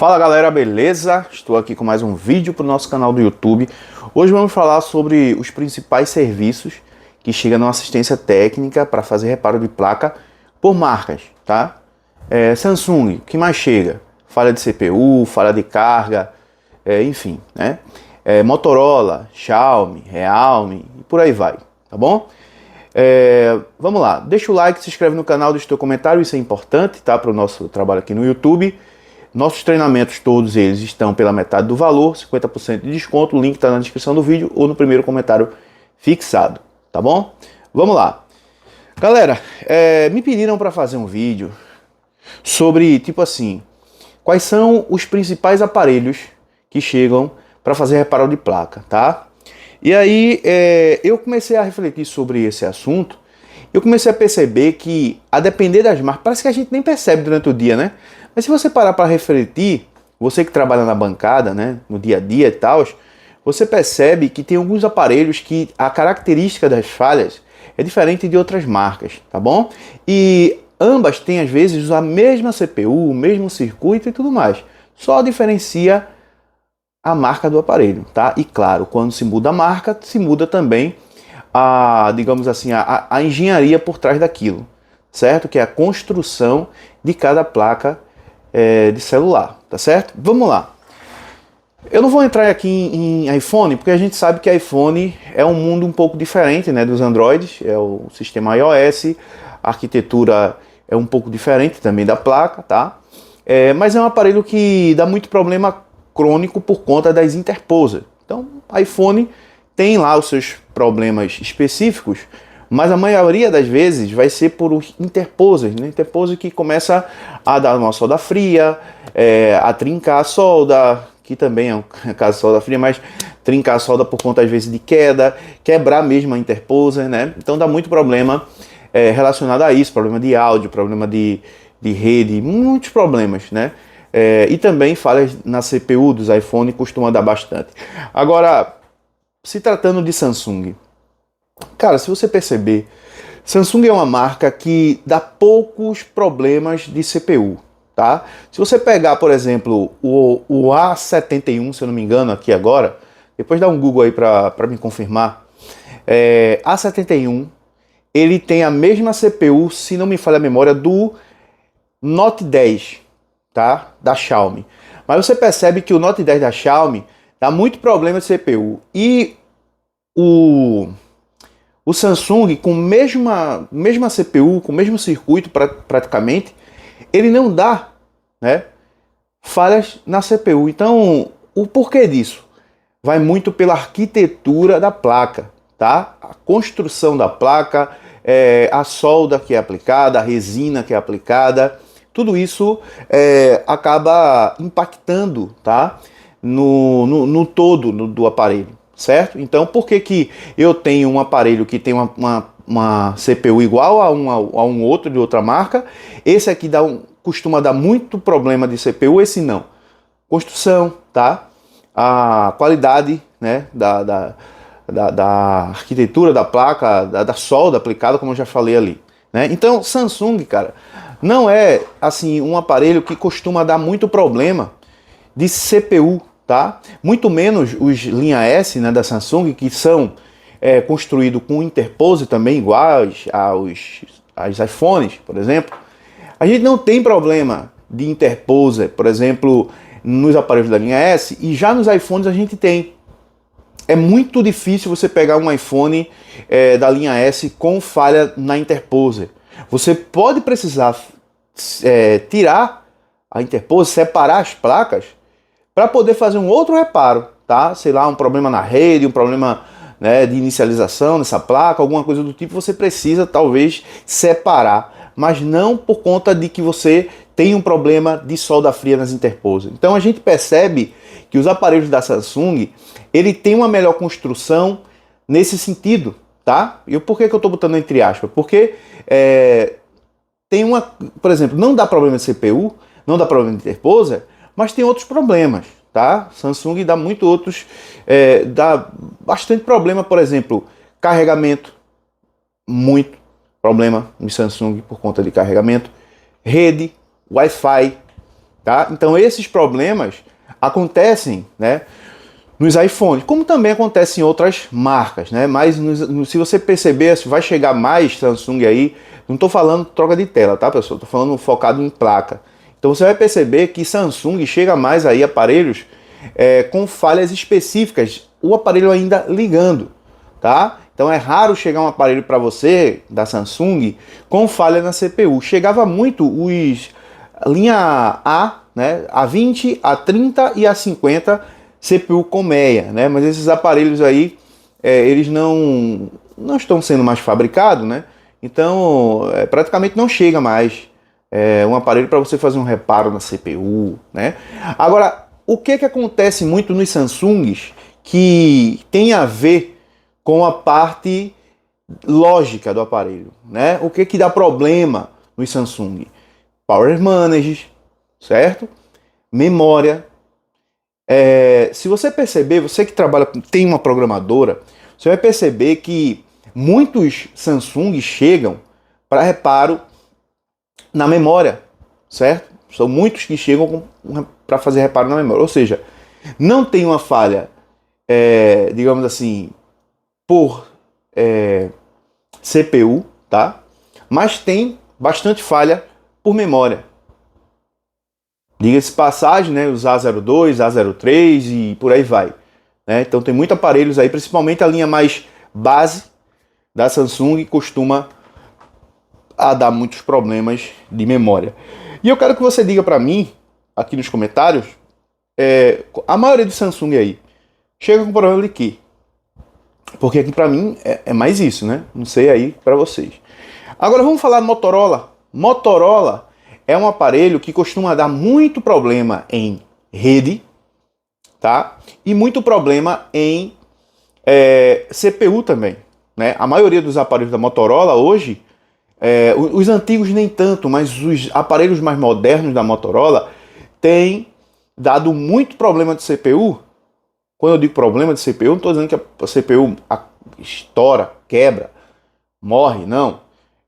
Fala galera, beleza? Estou aqui com mais um vídeo para o nosso canal do YouTube. Hoje vamos falar sobre os principais serviços que chegam na assistência técnica para fazer reparo de placa por marcas, tá? Samsung, o que mais chega? Falha de CPU, falha de carga, enfim, né? Motorola, Xiaomi, Realme e por aí vai, tá bom? Vamos lá, deixa o like, se inscreve no canal, deixa o teu comentário, isso é importante, tá? Para o nosso trabalho aqui no YouTube. Nossos treinamentos, todos eles estão pela metade do valor, 50% de desconto, o link está na descrição do vídeo ou no primeiro comentário fixado, tá bom? Vamos lá. Galera, me pediram para fazer um vídeo sobre, tipo assim, quais são os principais aparelhos que chegam para fazer reparo de placa, tá? E aí, eu comecei a refletir sobre esse assunto. Eu comecei a perceber que, a depender das marcas, parece que a gente nem percebe durante o dia, né? Mas se você parar para refletir, você que trabalha na bancada, né, no dia a dia e tal, você percebe que tem alguns aparelhos que a característica das falhas é diferente de outras marcas, tá bom? E ambas têm, às vezes, a mesma CPU, o mesmo circuito e tudo mais. Só diferencia a marca do aparelho, tá? E claro, quando se muda a marca, se muda também digamos assim, a engenharia por trás daquilo, certo? Que é a construção de cada placa de celular, tá certo? Vamos lá. Eu não vou entrar aqui em iPhone, porque a gente sabe que iPhone é um mundo um pouco diferente, né, dos Androids, é o sistema iOS, a arquitetura é um pouco diferente também da placa, tá? Mas é um aparelho que dá muito problema crônico por conta das interposas. Então, iPhone tem lá os seus problemas específicos, mas a maioria das vezes vai ser por interposers, né? Interposer que começa a dar uma solda fria, a trincar a solda, que também é um caso de solda fria, mas trincar a solda por conta às vezes de queda, quebrar mesmo a interposer, né? Então dá muito problema relacionado a isso, problema de áudio, problema de rede, muitos problemas, né? E também falhas na CPU dos iPhone costuma dar bastante. Agora, se tratando de Samsung, cara, se você perceber, Samsung é uma marca que dá poucos problemas de CPU, tá? Se você pegar, por exemplo, o A71, se eu não me engano, aqui agora, depois dá um Google aí para me confirmar, A71, ele tem a mesma CPU, se não me falha a memória, do Note 10, tá? Da Xiaomi. Mas você percebe que o Note 10 da Xiaomi dá muito problema de CPU. E o Samsung, com mesma CPU, com o mesmo circuito praticamente, ele não dá, né, falhas na CPU. Então, o porquê disso? Vai muito pela arquitetura da placa, tá? A construção da placa, a solda que é aplicada, a resina que é aplicada, tudo isso acaba impactando, tá? No todo do aparelho, certo? Então, por que eu tenho um aparelho que tem uma CPU igual a um outro de outra marca? Esse aqui costuma dar muito problema de CPU, esse não. Construção, tá? A qualidade, né, da arquitetura da placa, da solda aplicada, como eu já falei ali, né? Então, Samsung, cara, não é assim um aparelho que costuma dar muito problema de CPU, tá? Muito menos os linha S, né, da Samsung, que são construídos com interpose também iguais aos iPhones, por exemplo. A gente não tem problema de interposer, por exemplo, nos aparelhos da linha S, e já nos iPhones a gente tem. É muito difícil você pegar um iPhone da linha S com falha na interposer. Você pode precisar tirar a interposer, separar as placas, para poder fazer um outro reparo, tá? Sei lá, um problema na rede, um problema, né, de inicialização nessa placa, alguma coisa do tipo, você precisa talvez separar, mas não por conta de que você tem um problema de solda fria nas interposas. Então a gente percebe que os aparelhos da Samsung, ele tem uma melhor construção nesse sentido, tá? E por que eu estou botando entre aspas? Porque tem por exemplo, não dá problema de CPU, não dá problema de interposer, mas tem outros problemas, tá? Samsung dá muito outros, dá bastante problema, por exemplo, carregamento, muito problema no Samsung por conta de carregamento, rede, Wi-Fi, tá? Então esses problemas acontecem, né, nos iPhones, como também acontece em outras marcas, né? Mas se você perceber, vai chegar mais Samsung aí, não estou falando troca de tela, tá, pessoal? Estou falando focado em placa. Então você vai perceber que Samsung chega mais aí aparelhos com falhas específicas, o aparelho ainda ligando, tá? Então é raro chegar um aparelho para você da Samsung com falha na CPU. Chegava muito os linha A, né? A20, A30 e A50 CPU colmeia, né? Mas esses aparelhos aí eles não estão sendo mais fabricados, né? Então praticamente não chega mais um aparelho para você fazer um reparo na CPU, né? Agora, o que acontece muito nos Samsungs que tem a ver com a parte lógica do aparelho, né? O que dá problema nos Samsung? Power Management, certo? Memória. Se você perceber, você que trabalha, tem uma programadora, você vai perceber que muitos Samsung chegam para reparo na memória, certo? São muitos que chegam para fazer reparo na memória, ou seja, não tem uma falha, digamos assim, por CPU, tá? Mas tem bastante falha por memória. Diga-se passagem, né? Os A02, A03 e por aí vai. Né? Então tem muitos aparelhos aí, principalmente a linha mais base da Samsung, costuma dar muitos problemas de memória. E eu quero que você diga para mim, aqui nos comentários, a maioria do Samsung aí chega com problema de quê? Porque aqui para mim é mais isso, né? Não sei aí para vocês. Agora vamos falar do Motorola. Motorola é um aparelho que costuma dar muito problema em rede, tá? E muito problema em CPU também, né? A maioria dos aparelhos da Motorola hoje, os antigos nem tanto, mas os aparelhos mais modernos da Motorola têm dado muito problema de CPU. Quando eu digo problema de CPU, não estou dizendo que a CPU estoura, quebra, morre, não.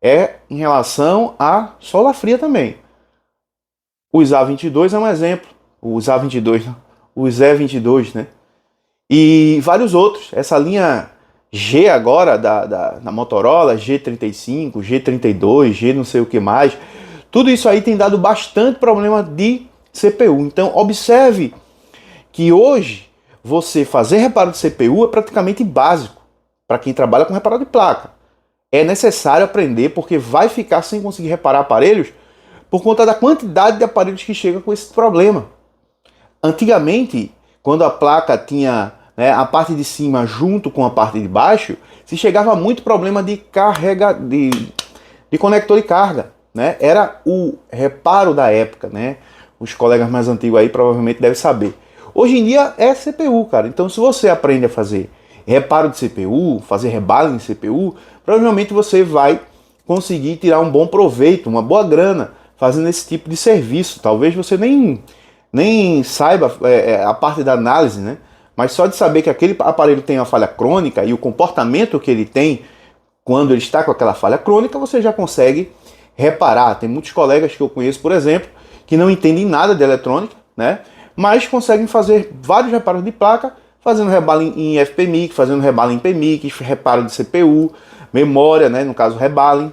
É em relação a sola fria também. Os A22 é um exemplo. Os A22, os E22, né? E vários outros. Essa linha G agora da Motorola, G35, G32, G não sei o que mais. Tudo isso aí tem dado bastante problema de CPU. Então observe que hoje você fazer reparo de CPU é praticamente básico para quem trabalha com reparo de placa. É necessário aprender porque vai ficar sem conseguir reparar aparelhos por conta da quantidade de aparelhos que chegam com esse problema. Antigamente, quando a placa tinha a parte de cima junto com a parte de baixo, se chegava muito problema de conector de carga. Né? Era o reparo da época. Né? Os colegas mais antigos aí provavelmente devem saber. Hoje em dia é CPU, cara. Então se você aprende a fazer reparo de CPU, fazer rebalem de CPU, provavelmente você vai conseguir tirar um bom proveito, uma boa grana fazendo esse tipo de serviço. Talvez você nem saiba a parte da análise, né? Mas só de saber que aquele aparelho tem uma falha crônica e o comportamento que ele tem quando ele está com aquela falha crônica, você já consegue reparar. Tem muitos colegas que eu conheço, por exemplo, que não entendem nada de eletrônica, né? Mas conseguem fazer vários reparos de placa, fazendo rebalo em FPMIC, fazendo rebalo em PMIC, reparo de CPU, memória, né? No caso, rebalem.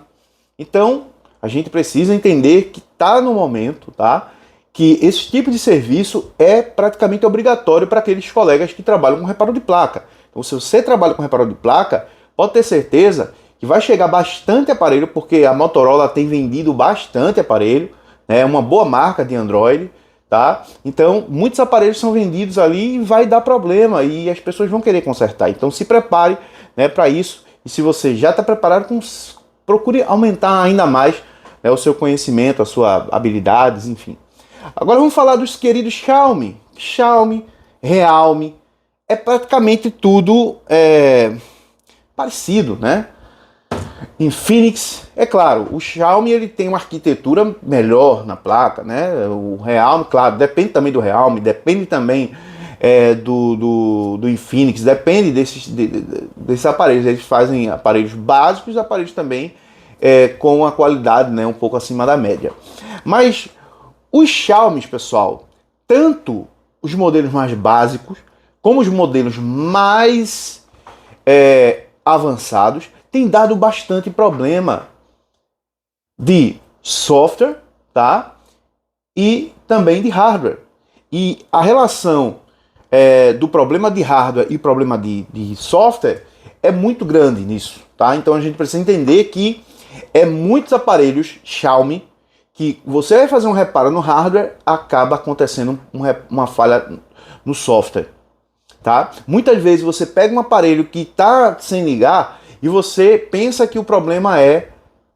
Então, a gente precisa entender que está no momento, tá? Que esse tipo de serviço é praticamente obrigatório para aqueles colegas que trabalham com reparo de placa. Então, se você trabalha com reparo de placa, pode ter certeza que vai chegar bastante aparelho, porque a Motorola tem vendido bastante aparelho, né? É uma boa marca de Android, tá? Então, muitos aparelhos são vendidos ali e vai dar problema e as pessoas vão querer consertar. Então, se prepare, né, para isso. E se você já está preparado, procure aumentar ainda mais, né, o seu conhecimento, a sua habilidades, enfim. Agora vamos falar dos queridos Xiaomi. Xiaomi, Realme, é praticamente tudo parecido, né? Infinix, é claro, o Xiaomi ele tem uma arquitetura melhor na placa, né? O Realme, claro, depende também do Realme, depende também do Infinix, depende desses aparelhos. Eles fazem aparelhos básicos, aparelhos também com a qualidade, né, um pouco acima da média. Mas Os Xiaomi, pessoal, tanto os modelos mais básicos como os modelos mais avançados, têm dado bastante problema de software, tá? E também de hardware. E a relação do problema de hardware e problema de software é muito grande nisso, tá? Então a gente precisa entender que muitos aparelhos Xiaomi que você vai fazer um reparo no hardware, acaba acontecendo uma falha no software, tá? Muitas vezes você pega um aparelho que está sem ligar e você pensa que o problema é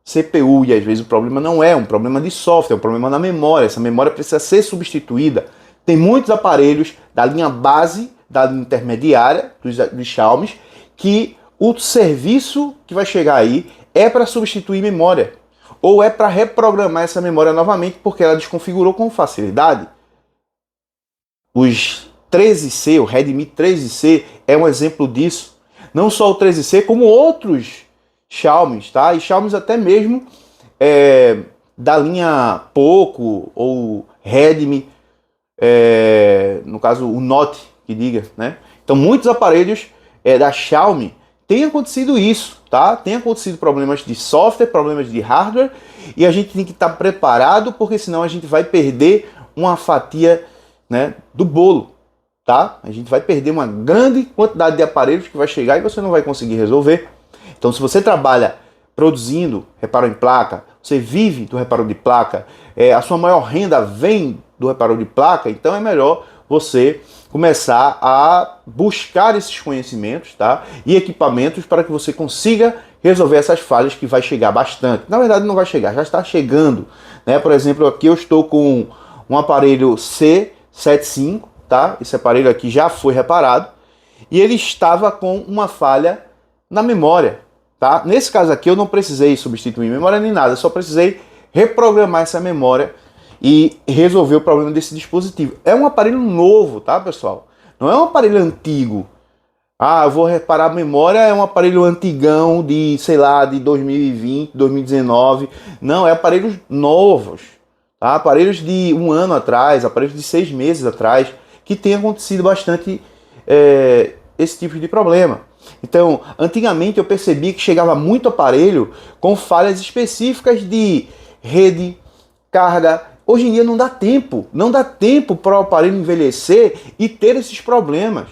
CPU, e às vezes o problema não é um problema de software, é um problema na memória. Essa memória precisa ser substituída. Tem muitos aparelhos da linha base, da linha intermediária dos Xiaomi, que o serviço que vai chegar aí é para substituir memória, ou é para reprogramar essa memória novamente porque ela desconfigurou com facilidade. Os 13C, o Redmi 13C é um exemplo disso. Não só o 13C, como outros Xiaomi, tá? E Xiaomi até mesmo da linha Poco ou Redmi, no caso o Note, que diga, né? Então muitos aparelhos da Xiaomi tem acontecido isso, tá? Tem acontecido problemas de software, problemas de hardware, e a gente tem que estar preparado, porque senão a gente vai perder uma fatia, né, do bolo, tá? A gente vai perder uma grande quantidade de aparelhos que vai chegar e você não vai conseguir resolver. Então, se você trabalha produzindo reparo em placa, você vive do reparo de placa, a sua maior renda vem do reparo de placa, então é melhor você começar a buscar esses conhecimentos, tá? E equipamentos para que você consiga resolver essas falhas, que vai chegar bastante. Na verdade não vai chegar, já está chegando, né? Por exemplo, aqui eu estou com um aparelho C75, tá? Esse aparelho aqui já foi reparado e ele estava com uma falha na memória, tá? Nesse caso aqui eu não precisei substituir memória nem nada, só precisei reprogramar essa memória e resolver o problema desse dispositivo. É um aparelho novo, tá, pessoal? Não é um aparelho antigo. Ah, eu vou reparar a memória, é um aparelho antigão de, sei lá, de 2020, 2019. Não, é aparelhos novos, tá? Aparelhos de um ano atrás, aparelhos de 6 meses atrás, que tem acontecido bastante esse tipo de problema. Então, antigamente eu percebi que chegava muito aparelho com falhas específicas de rede, carga. Hoje em dia não dá tempo para o aparelho envelhecer e ter esses problemas,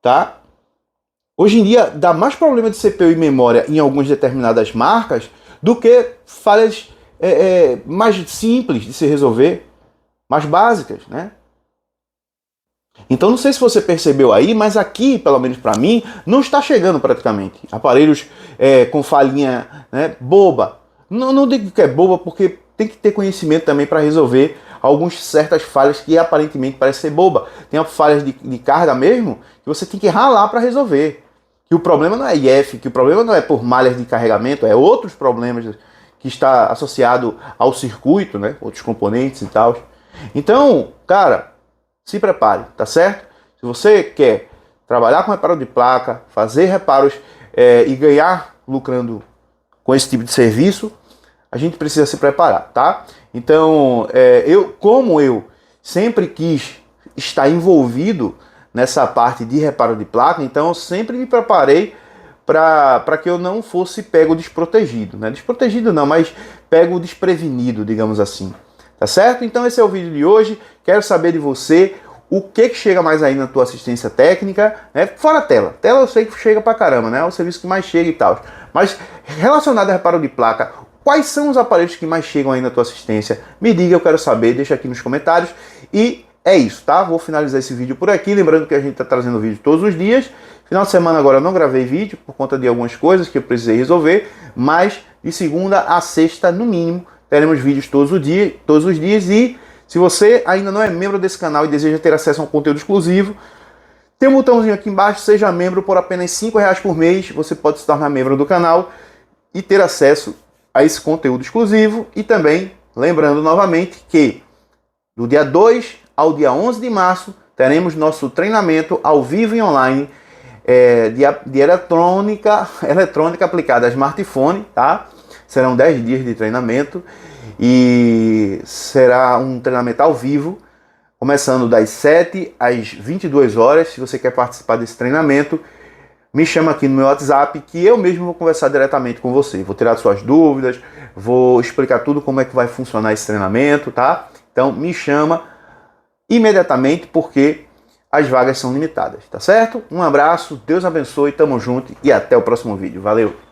tá? Hoje em dia dá mais problema de CPU e memória em algumas determinadas marcas do que falhas mais simples de se resolver, mais básicas, né? Então não sei se você percebeu aí, mas aqui, pelo menos para mim, não está chegando praticamente aparelhos com falhinha, né, boba. Não digo que é boba porque tem que ter conhecimento também para resolver certas falhas que aparentemente parecem ser boba. Tem falhas de carga mesmo que você tem que ralar para resolver. Que o problema não é IF, que o problema não é por malhas de carregamento, é outros problemas que está associado ao circuito, né? Outros componentes e tal. Então, cara, se prepare, tá certo? Se você quer trabalhar com reparo de placa, fazer reparos e ganhar lucrando com esse tipo de serviço, a gente precisa se preparar, tá? Então, como eu sempre quis estar envolvido nessa parte de reparo de placa, então eu sempre me preparei para que eu não fosse pego desprotegido, né? Desprotegido não, mas pego desprevenido, digamos assim, tá certo? Então esse é o vídeo de hoje. Quero saber de você o que chega mais aí na tua assistência técnica, né? Fora a tela. Tela eu sei que chega pra caramba, né? É o serviço que mais chega e tal. Mas relacionado a reparo de placa, quais são os aparelhos que mais chegam aí na tua assistência? Me diga, eu quero saber, deixa aqui nos comentários. E é isso, tá? Vou finalizar esse vídeo por aqui. Lembrando que a gente tá trazendo vídeo todos os dias. Final de semana agora eu não gravei vídeo por conta de algumas coisas que eu precisei resolver. Mas de segunda a sexta, no mínimo, teremos vídeos todos os dias. E se você ainda não é membro desse canal e deseja ter acesso a um conteúdo exclusivo, tem um botãozinho aqui embaixo, seja membro. Por apenas R$5 por mês, você pode se tornar membro do canal e ter acesso a esse conteúdo exclusivo. E também, lembrando novamente que do dia 2 ao dia 11 de março, teremos nosso treinamento ao vivo e online de eletrônica aplicada a smartphone, tá? Serão 10 dias de treinamento e será um treinamento ao vivo, começando das 7 às 22 horas. Se você quer participar desse treinamento, me chama aqui no meu WhatsApp que eu mesmo vou conversar diretamente com você. Vou tirar suas dúvidas, vou explicar tudo como é que vai funcionar esse treinamento, tá? Então me chama imediatamente porque as vagas são limitadas, tá certo? Um abraço, Deus abençoe, tamo junto e até o próximo vídeo. Valeu!